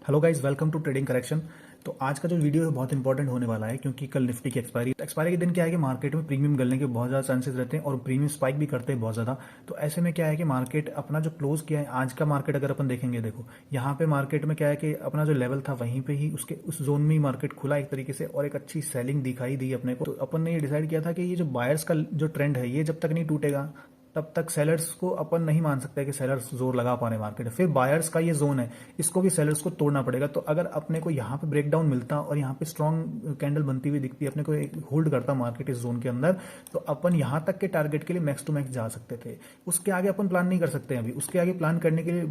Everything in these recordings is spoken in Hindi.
Hello guys, welcome to trading correction. तो आज का जो वीडियो है बहुत इंपॉर्टेंट होने वाला है क्योंकि कल निफ्टी की एक्सपायरी के दिन क्या है कि मार्केट में प्रीमियम गलने के बहुत ज़्यादा चांसेस रहते हैं और प्रीमियम स्पाइक भी करते हैं बहुत ज़्यादा। तो ऐसे में क्या है कि मार्केट अपना जो क्लोज किया है आज का मार्केट अगर अपन देखेंगे, देखो यहाँ पे मार्केट में क्या है कि अपना जो लेवल था वहीं पे ही उसके उस जोन में ही मार्केट खुला एक तरीके से और एक अच्छी सेलिंग दिखाई दी अपने को। तो अपन ने ये डिसाइड किया था कि ये जो बायर्स का जो ट्रेंड है ये जब तक नहीं टूटेगा तब तक सेलर्स को अपन नहीं मान सकते कि सेलर्स जोर लगा पा रहे मार्केट में। फिर बायर्स का ये जोन है, इसको भी सेलर्स को तोड़ना पड़ेगा। तो अगर अपने को यहाँ पे ब्रेकडाउन मिलता और यहाँ पे स्ट्रॉन्ग कैंडल बनती हुई दिखती, अपने को एक होल्ड करता मार्केट इस जोन के अंदर, तो अपन यहाँ तक के टारगेट के लिए मैक्स टू मैक्स जा सकते थे। उसके आगे अपन प्लान नहीं कर सकते अभी। उसके आगे प्लान करने के लिए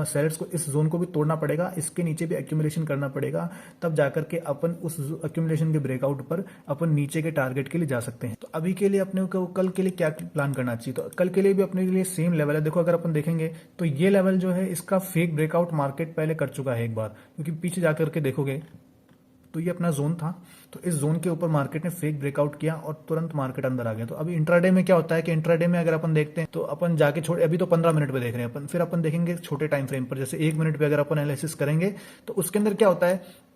सेलर्स को इस जोन को भी तोड़ना पड़ेगा, इसके नीचे भी एक्यूमुलेशन करना पड़ेगा, तब जाकर के अपन उस एक्यूमुलेशन के ब्रेकआउट पर अपन नीचे के टारगेट के लिए जा सकते हैं। तो अभी के लिए अपने को कल के लिए क्या प्लान करना चाहिए? तो कल के लिए भी अपने लिए सेम लेवल है। देखो अगर अपन देखेंगे तो ये लेवल जो है इसका फेक ब्रेकआउट मार्केट पहले कर चुका है एक बार, क्योंकि पीछे जाकर के देखोगे तो ये अपना जोन था। तो इस जोन के ऊपर मार्केट ने फेक ब्रेकआउट किया और तुरंत मार्केट अंदर आ गया। तो अभी इंट्राडे में क्या होता है कि इंट्राडे में अगर अपन देखते हैं तो अपन जाके छोड़े, अभी तो 15 मिनट पे देख रहे हैं अपन, फिर अपन देखेंगे छोटे टाइम फ्रेम पर, जैसे 1 मिनट पे अगर अपन एनालिसिस करेंगे तो उसके अंदर क्या होता है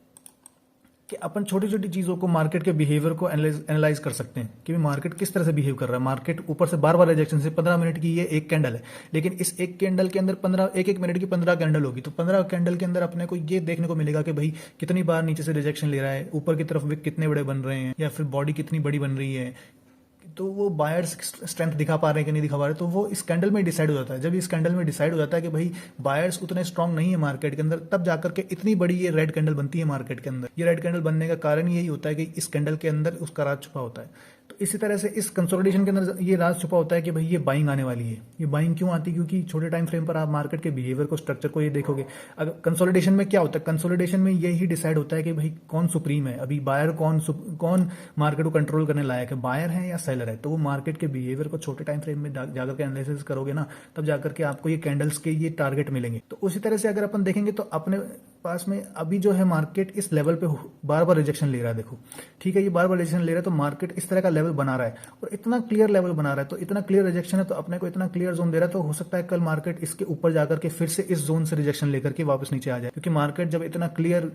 कि अपन छोटी छोटी चीजों को, मार्केट के बिहेवियर को एनालाइज कर सकते हैं कि मार्केट किस तरह से बिहेव कर रहा है। मार्केट ऊपर से बार बार रिजेक्शन से 15 मिनट की ये एक कैंडल है, लेकिन इस एक कैंडल के अंदर 15 एक मिनट की 15 कैंडल होगी। तो 15 कैंडल के अंदर अपने को ये देखने को मिलेगा कि भाई कितनी बार नीचे से रिजेक्शन ले रहा है, ऊपर की तरफ विक कितने बड़े बन रहे हैं, या फिर बॉडी कितनी बड़ी बन रही है। तो वो बायर्स स्ट्रेंथ दिखा पा रहे हैं कि नहीं दिखा पा रहे, तो वो इस कैंडल में डिसाइड हो जाता है। जब इस कैंडल में डिसाइड हो जाता है कि भाई बायर्स उतने स्ट्रांग नहीं है मार्केट के अंदर, तब जाकर के इतनी बड़ी ये रेड कैंडल बनती है मार्केट के अंदर। ये रेड कैंडल बनने का कारण यही होता है कि इस कैंडल के अंदर उसका राज छुपा होता है। तो इसी तरह से इस कंसोलिडेशन के अंदर ये राज छुपा होता है कि भाई ये बाइंग आने वाली है। ये बाइंग क्यों आती है? क्योंकि छोटे टाइम फ्रेम पर आप मार्केट के बिहेवियर को, स्ट्रक्चर को ये देखोगे। अगर कंसोलिडेशन में क्या होता है, कंसोलिडेशन में यही डिसाइड होता है कि भाई कौन सुप्रीम है, अभी बायर कौन मार्केट को कंट्रोल करने लायक है, बायर है या सेलर है। तो वो मार्केट के बिहेवियर को छोटे टाइम फ्रेम में जाकर के एनालिसिस करोगे ना, तब जाकर के आपको ये कैंडल्स के ये टारगेट मिलेंगे। तो उसी तरह से अगर अपन देखेंगे तो अपने पास में अभी जो है मार्केट इस लेवल पे बार बार रिजेक्शन ले रहा है। देखो ठीक है, ये बार बार रिजेक्शन ले रहा है, तो मार्केट इस तरह का लेवल बना रहा है और इतना क्लियर लेवल बना रहा है। तो इतना क्लियर रिजेक्शन है तो अपने को इतना क्लियर जोन दे रहा है, तो हो सकता है कल मार्केट इसके ऊपर जाकर के फिर से इस जोन से रिजेक्शन लेकर के वापस नीचे आ जाए। क्योंकि मार्केट जब इतना क्लियर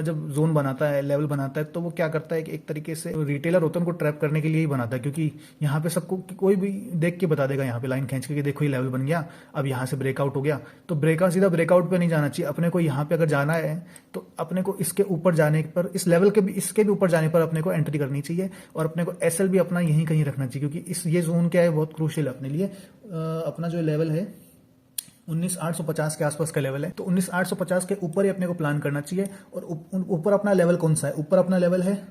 जब जोन बनाता है, लेवल बनाता है, तो वो क्या करता है कि एक तरीके से रिटेलर होता है उनको ट्रैप करने के लिए ही बनाता है। क्योंकि यहाँ पे सबको कोई भी देख के बता देगा, यहाँ पे लाइन खींच के देखो ये लेवल बन गया, अब यहाँ से ब्रेकआउट हो गया। तो सीधा ब्रेकआउट पे नहीं जाना चाहिए अपने को। यहाँ पे अगर जाना है तो अपने को इसके ऊपर जाने पर, इस लेवल के भी, इसके भी ऊपर जाने पर अपने को एंट्री करनी चाहिए और अपने को एसएल भी अपना यहीं कहीं रखना चाहिए। क्योंकि ये जोन क्या है, बहुत क्रूशियल है अपने लिए। अपना जो लेवल है 19,850 के आसपास का लेवल है, तो 19,850 के ऊपर ही अपने को प्लान करना चाहिए। और ऊपर अपना लेवल कौन सा है? ऊपर अपना लेवल है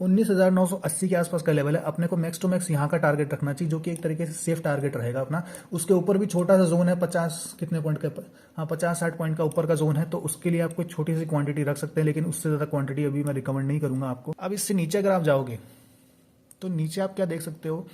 19,980 के आसपास का लेवल है। अपने को मैक्स टू मैक्स यहाँ का टारगेट रखना चाहिए, जो कि एक तरीके से सेफ टारगेट रहेगा अपना। उसके ऊपर भी छोटा सा जोन है 50 कितने पॉइंट का, हाँ 50-60 पॉइंट का ऊपर का जोन है। तो उसके लिए आप कोई छोटी सी क्वांटिटी रख सकते हैं, लेकिन उससे ज्यादा क्वांटिटी अभी मैं रिकमेंड नहीं करूंगा आपको। अब इससे नीचे अगर आप जाओगे तो नीचे आप क्या देख सकते हो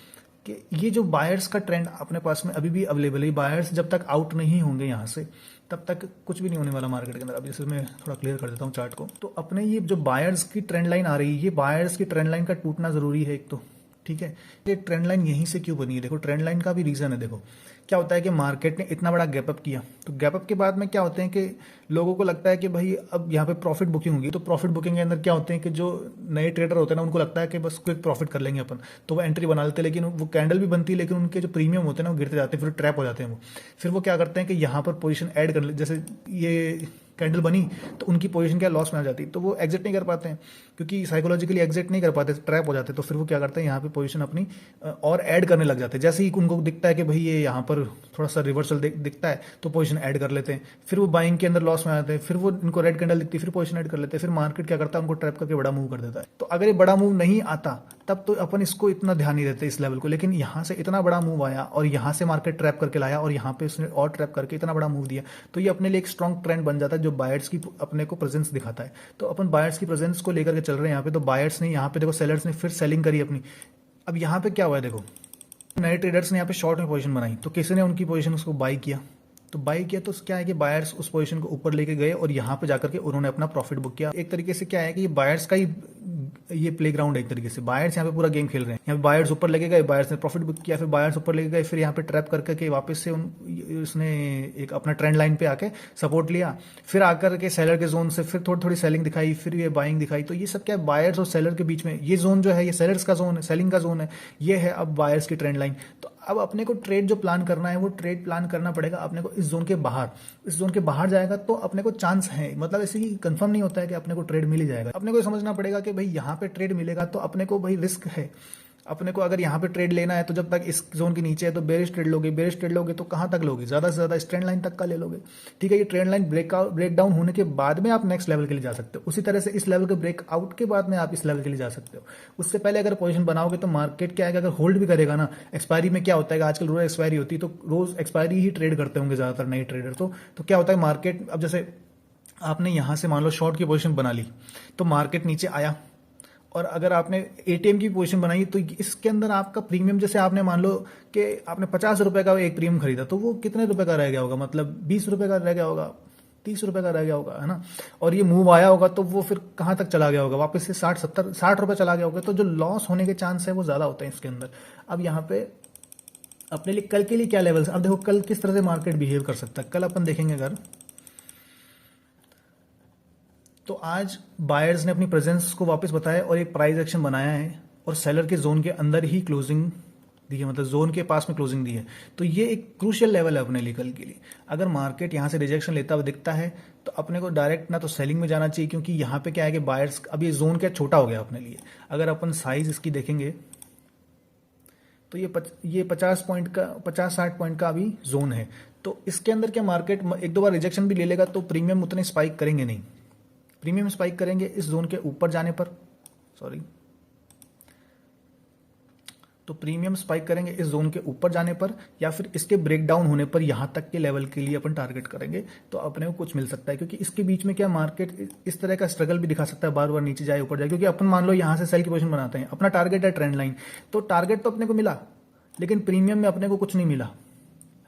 कि ये जो बायर्स का ट्रेंड अपने पास में अभी भी अवेलेबल है। बायर्स जब तक आउट नहीं होंगे यहाँ से तब तक कुछ भी नहीं होने वाला मार्केट के अंदर। अब जैसे मैं थोड़ा क्लियर कर देता हूँ चार्ट को, तो अपने ये जो बायर्स की ट्रेंड लाइन आ रही है, ये बायर्स की ट्रेंड लाइन का टूटना जरूरी है एक तो, ठीक है। ये ट्रेंड लाइन यहीं से क्यों बनी है? देखो ट्रेंड लाइन का भी रीजन है। देखो क्या होता है कि मार्केट ने इतना बड़ा गैप अप किया, तो गैप अप के बाद में क्या होते हैं कि लोगों को लगता है कि भाई अब यहाँ पे प्रॉफिट बुकिंग होगी। तो प्रॉफिट बुकिंग के अंदर क्या होते हैं कि जो नए ट्रेडर होते हैं ना, उनको लगता है कि बस क्विक प्रॉफिट कर लेंगे अपन, तो वो एंट्री बना लेते हैं। लेकिन वो कैंडल भी बनती है, लेकिन उनके जो प्रीमियम होते हैं ना वो गिरते जाते हैं, फिर ट्रैप हो जाते हैं वो। फिर वो क्या करते हैं कि यहाँ पर पोजीशन ऐड कर ले, जैसे ये कैंडल बनी तो उनकी पोजीशन क्या लॉस में आ जाती है, तो वो एग्जिट नहीं कर पाते हैं, क्योंकि साइकोलॉजिकली एग्जिट नहीं कर पाते, ट्रैप हो जाते हैं। तो फिर वो क्या करते हैं, यहाँ पे पोजीशन अपनी और ऐड करने लग जाते हैं। जैसे ही उनको दिखता है कि भाई ये यहाँ पर थोड़ा सा रिवर्सल दिखता है, तो पोजीशन ऐड कर लेते हैं। फिर वो बाइंग के अंदर लॉस में आते हैं, फिर वो इनको रेड कैंडल दिखती है, फिर पोजीशन ऐड कर लेते हैं। फिर मार्केट क्या करता है, उनको ट्रैप करके बड़ा मूव कर देता है। तो अगर ये बड़ा मूव नहीं आता तब तो अपन इसको इतना ध्यान नहीं देते इस लेवल को, लेकिन यहाँ से इतना बड़ा मूव आया और यहाँ से मार्केट ट्रैप करके लाया और यहाँ पे उसने और ट्रैप करके इतना बड़ा मूव दिया, तो ये अपने लिए एक स्ट्रॉन्ग ट्रेंड बन जाता है जो बायर्स की अपने को प्रेजेंस दिखाता है। तो अपन बायर्स की प्रेजेंस को लेकर के चल रहे हैं यहाँ पे। तो बायर्स ने यहाँ पे देखो, सेलर्स ने फिर सेलिंग करी अपनी। अब यहाँ पे क्या हुआ है, देखो नए ट्रेडर्स ने यहाँ पे शॉर्ट में पोजीशन बनाई, तो किसी ने उनकी पोजीशन उसको बाई किया। तो बाई किया तो क्या है कि बायर्स उस पोजीशन को ऊपर लेके गए और यहाँ पे जाकर के उन्होंने अपना प्रॉफिट बुक किया। एक तरीके से क्या है कि ये बायर्स का ही ये प्ले ग्राउंड है एक तरीके से। बायर्स यहाँ पे पूरा गेम खेल रहे हैं, यहाँ पे बायर्स ऊपर लेके गए, बायर्स ने प्रॉफिट बुक किया, फिर बायर्स ऊपर लेके गए, फिर यहाँ पे ट्रैप करके के वापस से उसने एक अपना ट्रेंड लाइन पे आके सपोर्ट लिया, फिर आकर के सेलर के जोन से फिर थोड़ी थोड़ी सेलिंग दिखाई, फिर ये बाइंग दिखाई। तो ये सब क्या है, बायर्स और सेलर के बीच में ये जोन जो है ये सेलर्स का जोन है, सेलिंग का जोन है, ये है अब बायर्स की ट्रेंड लाइन। तो अब अपने को ट्रेड जो प्लान करना है वो ट्रेड प्लान करना पड़ेगा अपने को इस जोन के बाहर। इस जोन के बाहर जाएगा तो अपने को चांस है, मतलब ऐसे ही कंफर्म नहीं होता है कि अपने को ट्रेड मिल ही जाएगा। अपने को समझना पड़ेगा कि भाई यहाँ पे ट्रेड मिलेगा तो अपने को भाई रिस्क है। अपने को अगर यहाँ पे ट्रेड लेना है तो जब तक इस जोन के नीचे है तो बेरिश ट्रेड लोगे, बेरिश ट्रेड लोगे तो कहाँ तक लोगे, ज्यादा से ज्यादा इस ट्रेंड लाइन तक का ले लोगे। ठीक है, ये ट्रेंड लाइन ब्रेक डाउन होने के बाद में आप नेक्स्ट लेवल के लिए जा सकते हो। उसी तरह से इस लेवल के ब्रेकआउट के बाद में आप इस लेवल के लिए जा सकते हो। उससे पहले अगर पोजीशन बनाओगे तो मार्केट क्या है, अगर होल्ड भी करेगा ना, एक्सपायरी में क्या होता है, आजकल रोज एक्सपायरी होती है तो रोज एक्सपायरी ही ट्रेड करते होंगे ज्यादातर नए ट्रेडर। तो क्या होता है मार्केट, अब जैसे आपने यहां से मान लो शॉर्ट की पोजीशन बना ली तो मार्केट नीचे आया, और अगर आपने एटीएम की पोजीशन बनाई तो इसके अंदर आपका प्रीमियम, जैसे आपने मान लो कि आपने 50 रुपए का एक प्रीमियम खरीदा तो वो कितने रुपए का रह गया होगा, मतलब 20 रुपए का रह गया होगा, 30 रुपए का रह गया होगा, है ना। और ये मूव आया होगा तो वो फिर कहां तक चला गया होगा, वापस से 60 रुपए चला गया होगा। तो जो लॉस होने के चांस है वो ज्यादा होते हैं इसके अंदर। अब यहाँ पे अपने लिए कल के लिए क्या लेवल्स, अब देखो कल किस तरह से मार्केट बिहेव कर सकता है। कल अपन देखेंगे अगर तो आज बायर्स ने अपनी प्रेजेंस को वापस बताया और एक प्राइस एक्शन बनाया है और सेलर के जोन के अंदर ही क्लोजिंग दी है, मतलब जोन के पास में क्लोजिंग दी है। तो ये एक क्रूशियल लेवल है अपने लिए कल के लिए। अगर मार्केट यहाँ से रिजेक्शन लेता हुआ दिखता है तो अपने को डायरेक्ट ना तो सेलिंग में जाना चाहिए, क्योंकि यहाँ पे क्या है कि बायर्स अब ये जोन क्या छोटा हो गया अपने लिए। अगर अपन साइज इसकी देखेंगे तो ये 50 पॉइंट का 50-60 पॉइंट का अभी जोन है। तो इसके अंदर क्या मार्केट एक दो बार रिजेक्शन भी ले लेगा तो प्रीमियम उतने स्पाइक करेंगे नहीं। प्रीमियम स्पाइक करेंगे इस जोन के ऊपर जाने पर, तो प्रीमियम स्पाइक करेंगे इस जोन के ऊपर जाने पर या फिर इसके ब्रेकडाउन होने पर। यहां तक के लेवल के लिए अपन टारगेट करेंगे तो अपने को कुछ मिल सकता है, क्योंकि इसके बीच में क्या मार्केट इस तरह का स्ट्रगल भी दिखा सकता है, बार बार नीचे जाए ऊपर जाए। क्योंकि अपन मान लो यहां से सेल की पोजीशन बनाते हैं, अपना टारगेट है ट्रेंड लाइन, तो टारगेट तो अपने को मिला लेकिन प्रीमियम में अपने को कुछ नहीं मिला,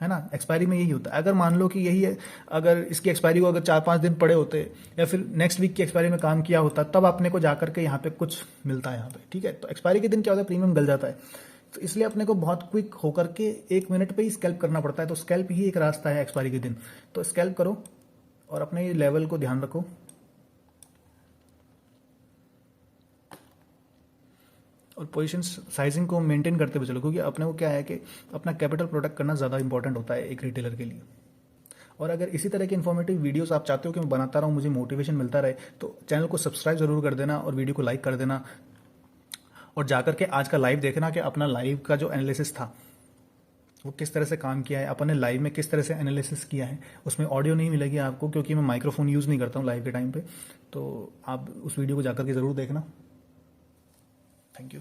है ना। एक्सपायरी में यही होता है। अगर मान लो कि यही है, अगर इसकी एक्सपायरी को अगर 4-5 दिन पड़े होते या फिर नेक्स्ट वीक की एक्सपायरी में काम किया होता तब अपने को जाकर के यहाँ पे कुछ मिलता है यहाँ पे। ठीक है, तो एक्सपायरी के दिन क्या होता है, प्रीमियम गल जाता है। तो इसलिए अपने को बहुत क्विक होकर के 1 मिनट पे ही स्कैल्प करना पड़ता है। तो स्कैल्प ही एक रास्ता है एक्सपायरी के दिन। तो स्कैल्प करो और अपने लेवल को ध्यान रखो और पोजीशन साइजिंग को मेंटेन करते हुए चलो, क्योंकि अपने को क्या है कि अपना कैपिटल प्रोटेक्ट करना ज़्यादा इंपॉर्टेंट होता है एक रिटेलर के लिए। और अगर इसी तरह के इन्फॉर्मेटिव वीडियोस आप चाहते हो कि मैं बनाता रहूं, मुझे मोटिवेशन मिलता रहे, तो चैनल को सब्सक्राइब जरूर कर देना और वीडियो को लाइक कर देना। और जाकर के आज का लाइव देखना कि अपना लाइव का जो एनालिसिस था वो किस तरह से काम किया है, अपन ने लाइव में किस तरह से एनालिसिस किया है। उसमें ऑडियो नहीं मिलेगी आपको क्योंकि मैं माइक्रोफोन यूज़ नहीं करता हूँ लाइव के टाइम पे। तो आप उस वीडियो को जाकर के ज़रूर देखना। Thank you.